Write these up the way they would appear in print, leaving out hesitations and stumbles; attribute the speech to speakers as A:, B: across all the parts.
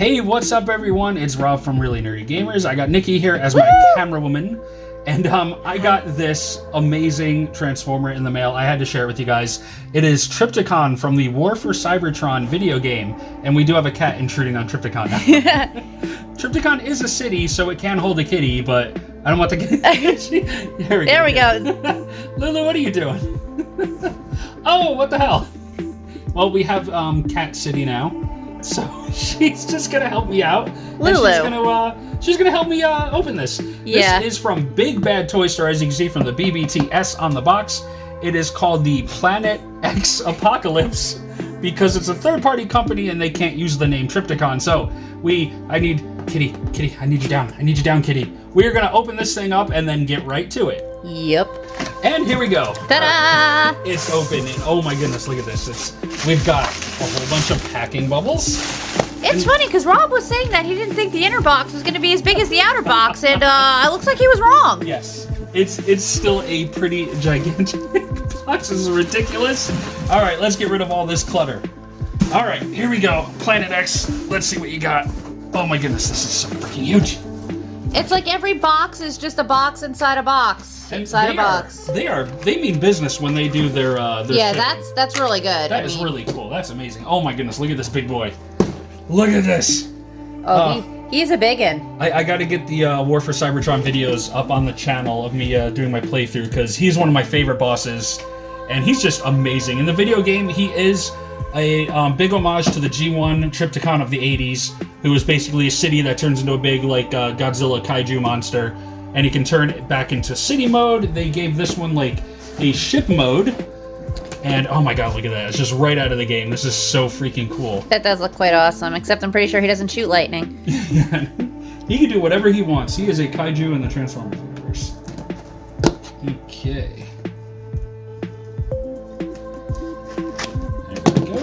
A: Hey, what's up, everyone? It's Rob from Really Nerdy Gamers. I got Nikki here as my camera woman, and I got this amazing Transformer in the mail. I had to share it with you guys. It is Trypticon from the War for Cybertron video game, and we do have a cat intruding on Trypticon now. Trypticon is a city, so it can hold a kitty, but I don't want the kitty. There we go. Lulu, what are you doing? Oh, what the hell? Well, we have Cat City now. So she's just gonna help me out.
B: Lulu.
A: She's gonna help me open this.
B: Yeah.
A: This is from Big Bad Toy Store, as you can see from the BBTS on the box. It is called the Planet X Apocalypse because it's a third-party company and they can't use the name Trypticon. So I need Kitty, I need you down, Kitty. We are gonna open this thing up and then get right to it.
B: Yep.
A: And here we go.
B: Ta-da!
A: It's open, and oh my goodness, look at this. We've got a whole bunch of packing bubbles.
B: It's funny because Rob was saying that he didn't think the inner box was going to be as big as the outer box, and it looks like he was wrong.
A: Yes, it's still a pretty gigantic box. This is ridiculous. All right, let's get rid of all this clutter. All right, here we go. Planet X. Let's see what you got. Oh my goodness, this is so freaking huge.
B: It's like every box is just a box inside a box. Inside a box.
A: They mean business when they do their
B: yeah,
A: shipping.
B: that's really good.
A: That is really cool. That's amazing. Oh my goodness, look at this big boy. Look at this.
B: Oh, he's a big one.
A: I got to get the War for Cybertron videos up on the channel of me doing my playthrough because he's one of my favorite bosses, and he's just amazing. In the video game, he is a big homage to the G1 Trypticon of the 80s, who is basically a city that turns into a big Godzilla kaiju monster, and he can turn it back into city mode. They gave this one like a ship mode, and oh my god, look at that. It's just right out of the game. This is so freaking cool.
B: That does look quite awesome, except I'm pretty sure he doesn't shoot lightning.
A: He can do whatever he wants. He is a kaiju in the Transformers universe. Okay. There we go.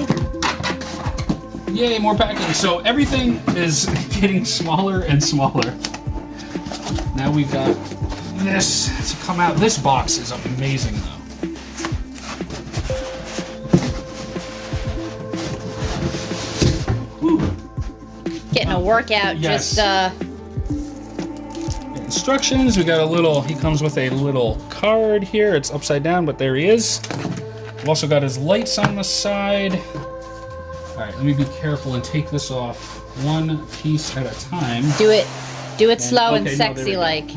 A: Yay, more packing. So everything is getting smaller and smaller. Now we've got this to come out. This box is amazing, though.
B: Getting a workout,
A: yes.
B: just
A: Instructions. We got a little. He comes with a little card here. It's upside down, but there he is. We've also got his lights on the side. All right, let me be careful and take this off one piece at a time.
B: do it slow and sexy like.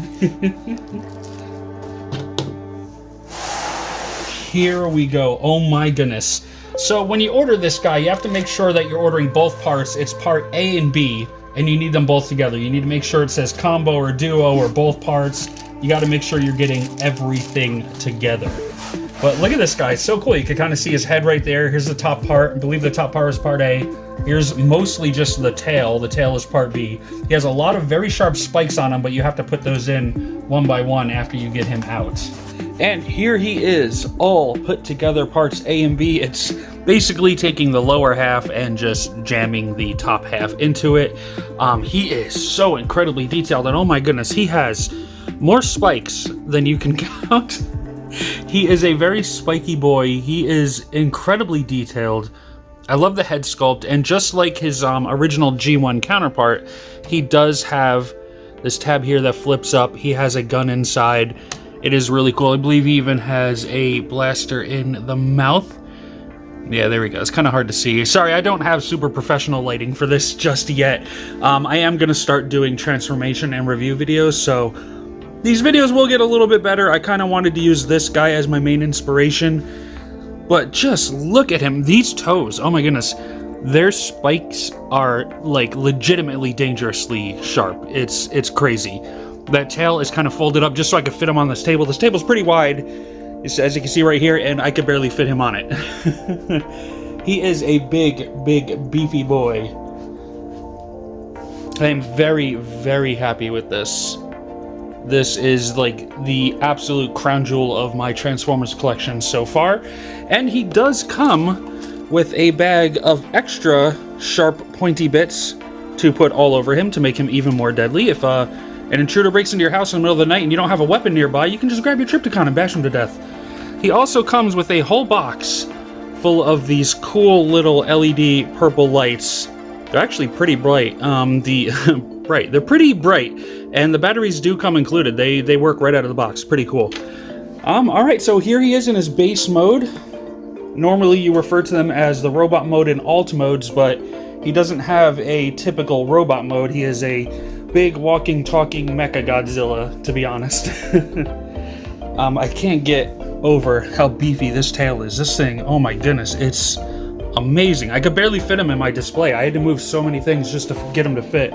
A: Here we go. Oh my goodness. So when you order this guy, you have to make sure that you're ordering both parts. It's part A and B, and you need them both together. You need to make sure it says combo or duo or both parts. You got to make sure you're getting everything together. But look at this guy. It's so cool. You can kind of see his head right there. Here's the top part. I believe the top part is part A. Here's mostly just the tail. The tail is part B. He has a lot of very sharp spikes on him, but you have to put those in one by one after you get him out. And here he is, all put together, parts A and B. It's basically taking the lower half and just jamming the top half into it. He is so incredibly detailed, and oh my goodness, he has more spikes than you can count. He is a very spiky boy. He is incredibly detailed. I love the head sculpt, and just like his original G1 counterpart, he does have this tab here that flips up. He has a gun inside. It is really cool. I believe he even has a blaster in the mouth. Yeah, there we go. It's kind of hard to see. Sorry, I don't have super professional lighting for this just yet. I am going to start doing transformation and review videos, so these videos will get a little bit better. I kind of wanted to use this guy as my main inspiration, but just look at him. These toes, oh my goodness. Their spikes are like legitimately dangerously sharp. It's crazy. That tail is kind of folded up just so I could fit him on this table. This table's pretty wide, as you can see right here, and I could barely fit him on it. He is a big, beefy boy. I am very, very happy with this. This is like the absolute crown jewel of my Transformers collection so far. And he does come with a bag of extra sharp, pointy bits to put all over him to make him even more deadly. If an intruder breaks into your house in the middle of the night and you don't have a weapon nearby, you can just grab your Trypticon and bash him to death. He also comes with a whole box full of these cool little LED purple lights They're actually pretty bright. They're pretty bright, and the batteries do come included. They work right out of the box. Pretty cool. All right, so here he is in his base mode. Normally you refer to them as the robot mode and alt modes, but he doesn't have a typical robot mode. He is a big walking, talking Mecha Godzilla, to be honest. I can't get over how beefy this tail is. This thing, oh my goodness, it's amazing. I could barely fit him in my display. I had to move so many things just to get him to fit,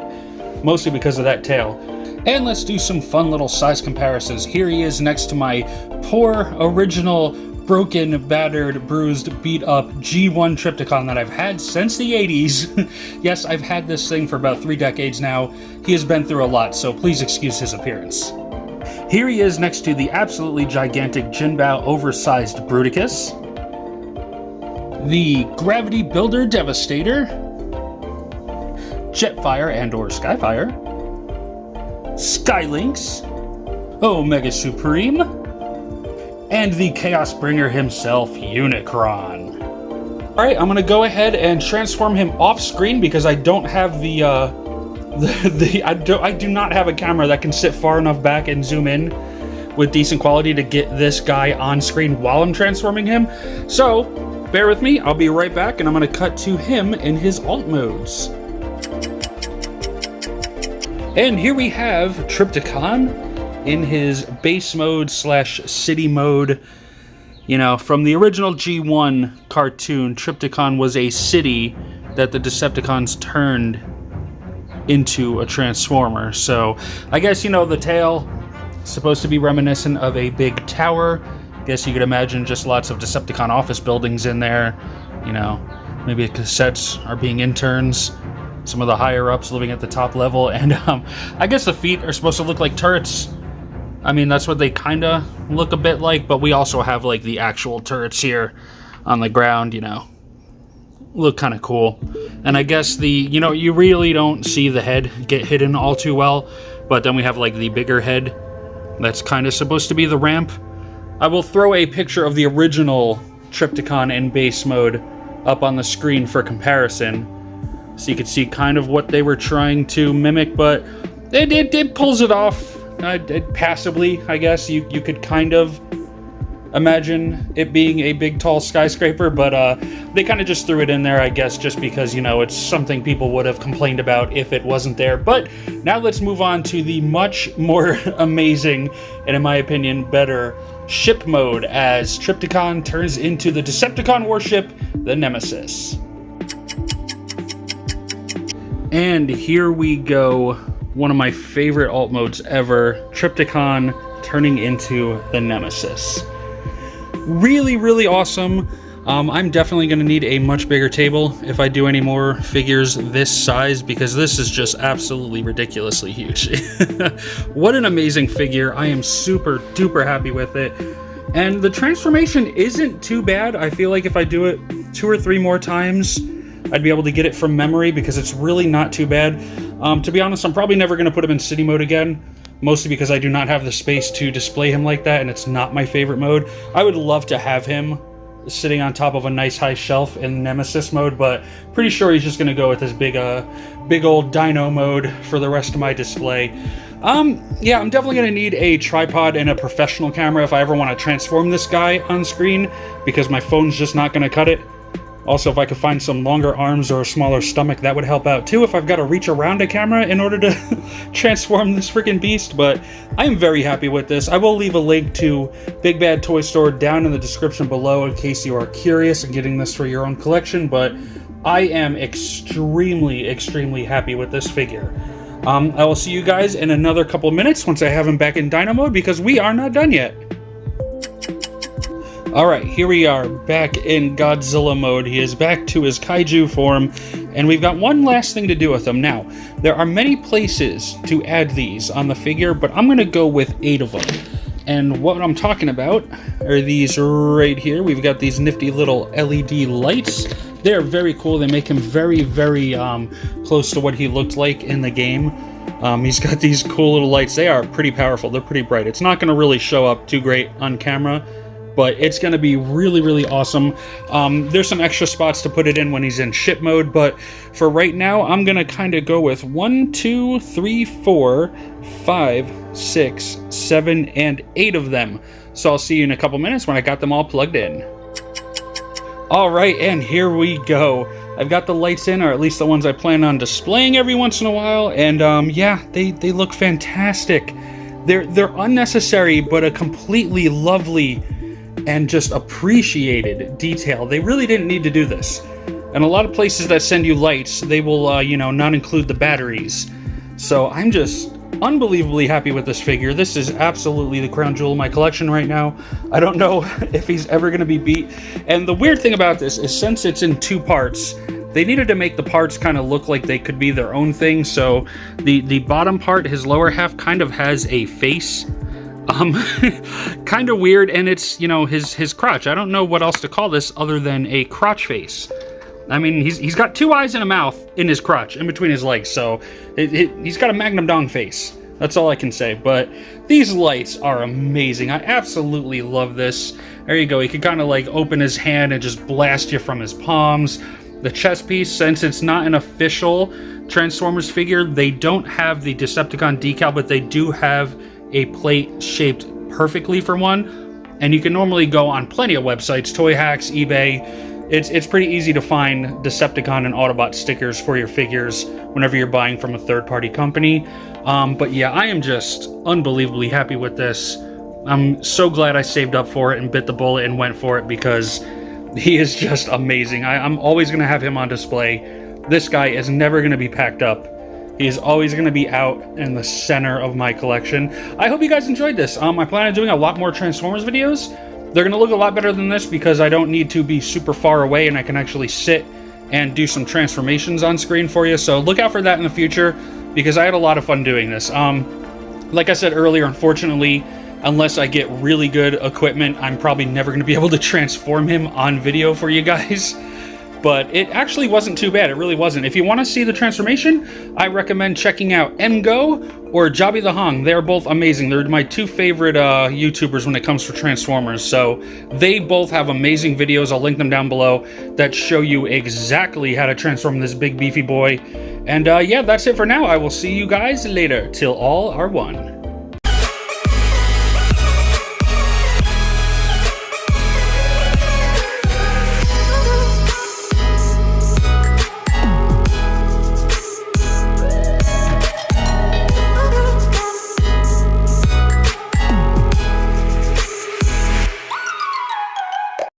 A: mostly because of that tail. And let's do some fun little size comparisons. Here he is next to my poor, original, broken, battered, bruised, beat up G1 Trypticon that I've had since the 80s. Yes, I've had this thing for about 3 decades now. He has been through a lot, so please excuse his appearance. Here he is next to the absolutely gigantic Jinbao oversized Bruticus, the Gravity Builder Devastator, Jetfire and/or Skyfire, Skylynx, Omega Supreme, and the Chaos Bringer himself, Unicron. Alright, I'm gonna go ahead and transform him off screen because I don't have I do not have a camera that can sit far enough back and zoom in with decent quality to get this guy on screen while I'm transforming him. So, bear with me, I'll be right back, and I'm gonna cut to him in his alt modes. And here we have Trypticon in his base mode / city mode. You know, from the original G1 cartoon, Trypticon was a city that the Decepticons turned into a transformer. So I guess, you know, the tail is supposed to be reminiscent of a big tower. I guess you could imagine just lots of Decepticon office buildings in there. You know, maybe the cassettes are being interns. Some of the higher ups living at the top level, and I guess the feet are supposed to look like turrets. I mean, that's what they kind of look a bit like, but we also have like the actual turrets here on the ground, you know. Look kind of cool. And I guess you know, you really don't see the head get hidden all too well, but then we have like the bigger head that's kind of supposed to be the ramp. I will throw a picture of the original Trypticon in base mode up on the screen for comparison, so you can see kind of what they were trying to mimic, but it pulls it off passably, I guess. You could kind of imagine it being a big, tall skyscraper, but they kind of just threw it in there, I guess, just because, you know, it's something people would have complained about if it wasn't there. But now let's move on to the much more amazing, and in my opinion, better ship mode as Trypticon turns into the Decepticon warship, the Nemesis. And here we go, one of my favorite alt modes ever, Trypticon turning into the Nemesis. Really, really awesome. I'm definitely going to need a much bigger table if I do any more figures this size, because this is just absolutely ridiculously huge. What an amazing figure. I am super duper happy with it. And the transformation isn't too bad. I feel like if I do it 2 or 3 more times, I'd be able to get it from memory, because it's really not too bad. To be honest, I'm probably never going to put him in city mode again, mostly because I do not have the space to display him like that, and it's not my favorite mode. I would love to have him sitting on top of a nice high shelf in Nemesis mode, but pretty sure he's just going to go with this big old dino mode for the rest of my display. Yeah, I'm definitely going to need a tripod and a professional camera if I ever want to transform this guy on screen, because my phone's just not going to cut it. Also, if I could find some longer arms or a smaller stomach, that would help out too, if I've got to reach around a camera in order to transform this freaking beast. But I am very happy with this. I will leave a link to Big Bad Toy Store down in the description below in case you are curious and getting this for your own collection, but I am extremely, extremely happy with this figure. I will see you guys in another couple minutes once I have him back in Dino mode, because we are not done yet. Alright, here we are, back in Godzilla mode. He is back to his kaiju form, and we've got one last thing to do with him. Now, there are many places to add these on the figure, but I'm going to go with 8 of them. And what I'm talking about are these right here. We've got these nifty little LED lights. They're very cool. They make him very, very close to what he looked like in the game. He's got these cool little lights. They are pretty powerful. They're pretty bright. It's not going to really show up too great on camera, but it's going to be really, really awesome. There's some extra spots to put it in when he's in ship mode, but for right now, I'm going to kind of go with 1, 2, 3, 4, 5, 6, 7, and 8 of them. So I'll see you in a couple minutes when I got them all plugged in. All right, and here we go. I've got the lights in, or at least the ones I plan on displaying every once in a while, and yeah, they look fantastic. They're unnecessary, but a completely lovely and just appreciated detail. They really didn't need to do this. And a lot of places that send you lights, they will, you know, not include the batteries. So I'm just unbelievably happy with this figure. This is absolutely the crown jewel of my collection right now. I don't know if he's ever going to be beat. And the weird thing about this is, since it's in 2 parts, they needed to make the parts kind of look like they could be their own thing. So the bottom part, his lower half, kind of has a face. Kind of weird, and it's, you know, his crotch. I don't know what else to call this other than a crotch face. I mean, he's got 2 eyes and a mouth in his crotch, in between his legs, so he's got a Magnum Dong face. That's all I can say, but these lights are amazing. I absolutely love this. There you go. He could kind of like open his hand and just blast you from his palms. The chest piece, since it's not an official Transformers figure, they don't have the Decepticon decal, but they do have a plate shaped perfectly for one. And you can normally go on plenty of websites, Toy Hacks, eBay. It's pretty easy to find Decepticon and Autobot stickers for your figures whenever you're buying from a third-party company. But yeah, I am just unbelievably happy with this. I'm so glad I saved up for it and bit the bullet and went for it, because he is just amazing. I'm always going to have him on display. This guy is never going to be packed up. He is always going to be out in the center of my collection. I hope you guys enjoyed this. I plan on doing a lot more Transformers videos. They're going to look a lot better than this because I don't need to be super far away, and I can actually sit and do some transformations on screen for you. So look out for that in the future, because I had a lot of fun doing this. Like I said earlier, unfortunately, unless I get really good equipment, I'm probably never going to be able to transform him on video for you guys. But it actually wasn't too bad. It really wasn't. If you want to see the transformation, I recommend checking out MGO or JobbytheHong. They're both amazing. They're my 2 favorite YouTubers when it comes to Transformers. So they both have amazing videos. I'll link them down below that show you exactly how to transform this big beefy boy. And yeah, that's it for now. I will see you guys later. Till all are one.